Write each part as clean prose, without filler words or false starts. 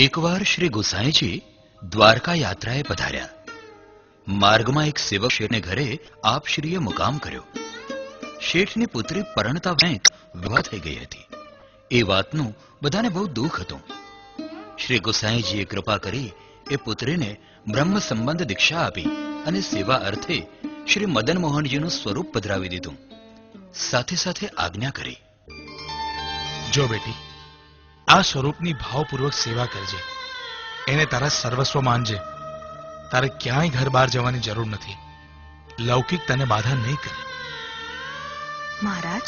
એકવાર શ્રી ગુસાઈજી દ્વારકા યાત્રાએ પધાર્યા. માર્ગમાં એક સેવક શેઠને ઘરે આપશ્રીએ મુકામ કર્યો. શેઠની પુત્રી પરણતા વેંત વિવાહ થઈ ગઈ હતી. એ વાતનું બધાને બહુ દુઃખ હતું. શ્રી ગુસાઈજીએ કૃપા કરી એ પુત્રીને બ્રહ્મ સંબંધ દીક્ષા આપી અને સેવા અર્થે શ્રી મદન મોહનજીનું સ્વરૂપ પધરાવી દીધું. સાથે સાથે આજ્ઞા કરી, જો બેટી, આ સ્વરૂપની ભાવપૂર્વક સેવા કરજે. એને તારા સર્વસ્વ માનજે. તારે ક્યાંય ઘર બહાર જવાની જરૂર નથી. લૌકિક તને બાધા નહીં કરે. મહારાજ,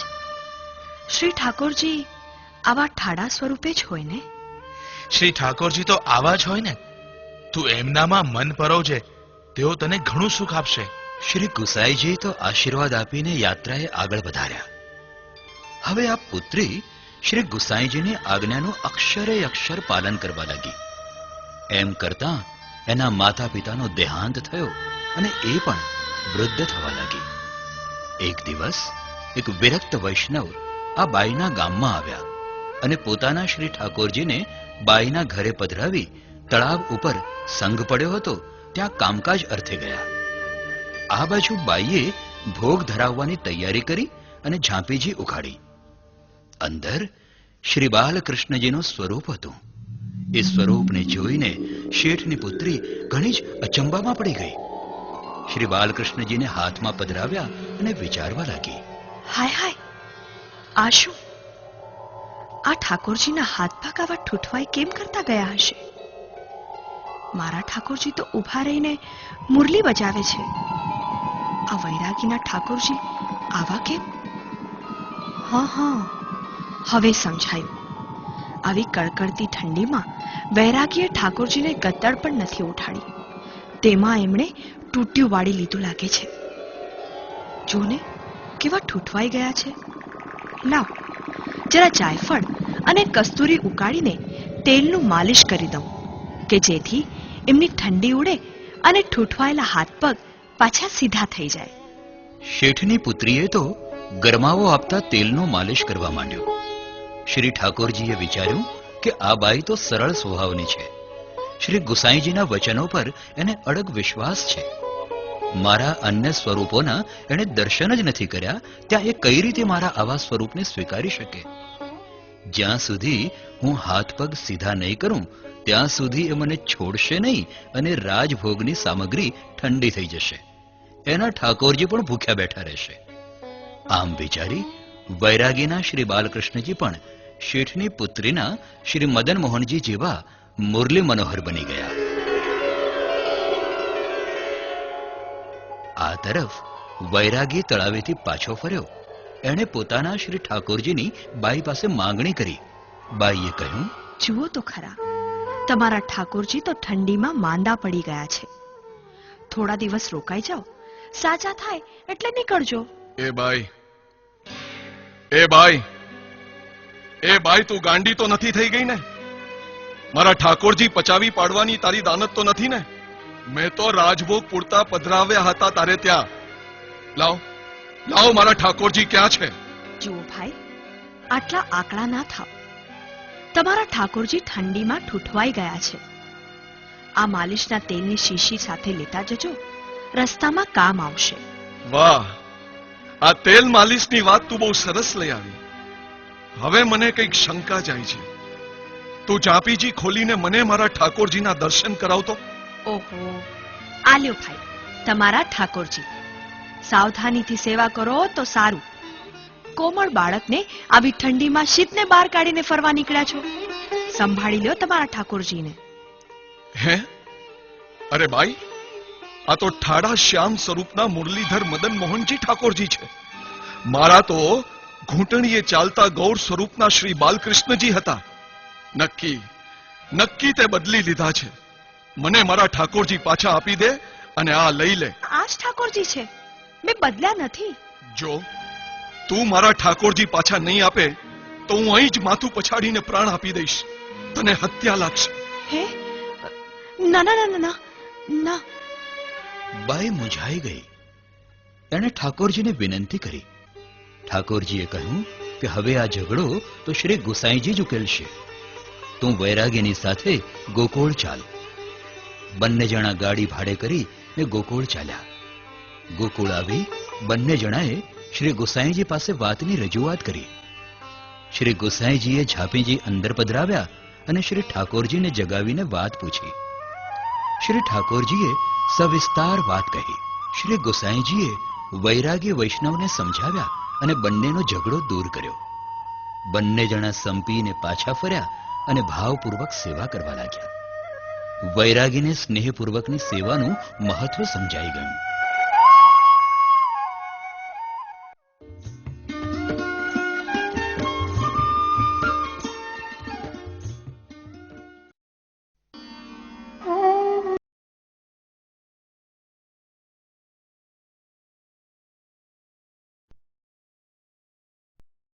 શ્રી ઠાકોરજી આવા ઠાડા સ્વરૂપે જ હોય ને? શ્રી ઠાકોરજી તો આવા જ હોય ને. તું એમનામાં મન પરોવજે, તેઓ તને ઘણું સુખ આપશે. શ્રી ગુસાઈજી તો આશીર્વાદ આપીને યાત્રાએ આગળ વધાર્યા. હવે આ પુત્રી શ્રી ગુસાઈજીની આજ્ઞાનું અક્ષરે અક્ષર પાલન કરવા લાગી. એમ કરતા એના માતા પિતાનો દેહાંત થયો અને એ પણ વૃદ્ધ થવા લાગી. એક દિવસ એક વિરક્ત વૈષ્ણવ આ બાઈના ગામમાં આવ્યા અને પોતાના શ્રી ઠાકોરજીને બાઈના ઘરે પધરાવી તળાવ ઉપર સંઘ પડ્યો હતો ત્યાં કામકાજ અર્થે ગયા. આ બાજુ બાઈએ ભોગ ધરાવવાની તૈયારી કરી અને ઝાંપીજી ઉખાડી. અંદર શ્રી બાલકૃષ્ણજીનું સ્વરૂપ હતું. એ સ્વરૂપને જોઈને શેઠની પુત્રી ઘણી જ અચંબામાં પડી ગઈ. શ્રી બાલકૃષ્ણજીને હાથમાં પધરાવ્યા અને વિચારવા લાગી, હાય હાય, આ શું? આ ઠાકોરજીના હાથ પગ આવા ઠૂઠવાઈ કેમ કરતા ગયા હશે? મારા ઠાકોરજી તો ઊભા રહીને મુરલી બજાવે છે. આ વૈરાગીના ઠાકોરજી આવા કેમ? હા, હવે સમજાયું. આવી કડકડતી ઠંડીમાં વૈરાગીએ ઠાકોરજીને ગદ્દડ પણ નથી ઉઠાડી. તેમાં એમણે તૂટ્યું વાળી લીધું લાગે છે. જોને કેવા ઠૂઠવાઈ ગયા છે. લાવ, જરા જાયફળ અને કસ્તુરી ઉકાળીને તેલનું માલિશ કરી દઉં કે જેથી એમની ઠંડી ઉડે અને ઠૂઠવાયેલા હાથ પગ પાછા સીધા થઈ જાય. શેઠની પુત્રીએ તો ગરમાવો આપતા તેલનો માલિશ કરવા માંડ્યો. શ્રી ઠાકોરજીએ વિચાર્યું કે આ બાઈ તો સરળ સ્વભાવની છે. શ્રી ગુસાઈજીના વચનો પર એને અડગ વિશ્વાસ છે. મારા અન્ય સ્વરૂપોના એણે દર્શન જ નથી કર્યા, ત્યાં એ કઈ રીતે મારા આવા સ્વરૂપને સ્વીકારી શકે? જ્યાં સુધી હું હાથ પગ સીધા નહીં કરું ત્યાં સુધી એ મને છોડશે નહીં અને રાજભોગની સામગ્રી ઠંડી થઈ જશે. એના ઠાકોરજી પણ ભૂખ્યા બેઠા રહેશે. આમ વિચારી વૈરાગીના શ્રી બાલકૃષ્ણજી પણ શેઠની પુત્રીના શ્રી મદન મોહનજી જેવા મુરલી મનોહર બની ગયા. આ તરફ વૈરાગી તળાવેથી પાછો ફર્યો. એણે પોતાના શ્રી ઠાકોરજીની બાઈ પાસે માંગણી કરી. બાઈએ કહ્યું, જુઓ તો ખરા, તમારા ઠાકોરજી તો ઠંડીમાં માંદા પડી ગયા છે. થોડા દિવસ રોકાઈ જાઓ, સાજા થાય એટલે નીકળજો. એ બાઈ તું ગાંડી તો નથી થઈ ગઈ ને? મારા ઠાકોરજી પચાવી પાડવાની તારી દાનત તો નથી ને? મેં તો રાજભોગ પૂરતા પધરાવ્યા હતા તારે ત્યાં. લાવ મારા ઠાકોરજી ક્યાં છે? જુઓ ભાઈ, આટલા આકડા ના થાવ. તમારા ઠાકોરજી ઠંડીમાં ઠૂઠવાઈ ગયા છે. આ માલિશના તેલની શીશી સાથે લેતા જજો, રસ્તામાં કામ આવશે. વાહ, આ તેલ માલિશની વાત તું બહુ સરસ લઈ આવી. હવે મને કંઈક શંકા જાય છે. તું ચાપીજી ખોલીને મને મારા ઠાકોરજીના દર્શન કરાવતો. ઓહો, આલ્યો ભાઈ તમારા ઠાકોરજી. સાવધાનીથી સેવા કરો તો સારું. કોમળ બાળકને આવી ઠંડીમાં શીતને બહાર કાઢીને ફરવા નીકળ્યા છો. સંભાળી લ્યો તમારા ઠાકોરજીને. હે? અરે બાઈ, આ તો ઠાડા શ્યામ સ્વરૂપના મુરલીધર મદન મોહનજી ઠાકોરજી છે. મારા તો ઘૂંટણીએ ચાલતા ગૌર સ્વરૂપના શ્રી બાલકૃષ્ણજી હતા. નક્કી તે બદલી લીધા છે. મને મારા ઠાકોરજી પાછા આપી દે અને આ લઈ લે. આ જ ઠાકોરજી છે, મેં બદલ્યા નથી. જો તું મારા ઠાકોરજી પાછા નહીં આપે તો હું અહીં જ માથું પછાડીને પ્રાણ આપી દઈશ. તને હત્યા લાગશે. હે? ના ના ના ના ના. બાઈ મૂંઝાઈ ગઈ. એણે ઠાકોરજીને વિનંતી કરી. ઠાકોરજીએ કહ્યું કે હવે આ ઝઘડો તો શ્રી ગુસાઈજી જ ઉકેલશે. તું વૈરાગીની સાથે ગોકુળ ચાલ. બંને જણા ગાડી ભાડે કરી ને ગોકુળ ચાલ્યા. ગોકુળ આવી બંને જણાએ શ્રી ગુસાઈજી પાસે વાતની રજૂઆત કરી. શ્રી ગુસાઈજીએ ઝાંપીજી અંદર પધરાવ્યા અને શ્રી ઠાકોરજીને જગાવીને વાત પૂછી. શ્રી ઠાકોરજીએ સવિસ્તાર વાત કહી. શ્રી ગુસાઈજીએ વૈરાગી વૈષ્ણવને સમજાવ્યા અને બંનેનો ઝઘડો દૂર કર્યો. બંને જણા સંપીને પાછા ફર્યા અને ભાવપૂર્વક સેવા કરવા લાગ્યા. વૈરાગીને સ્નેહપૂર્વકની સેવાનું મહત્વ સમજાઈ ગયું.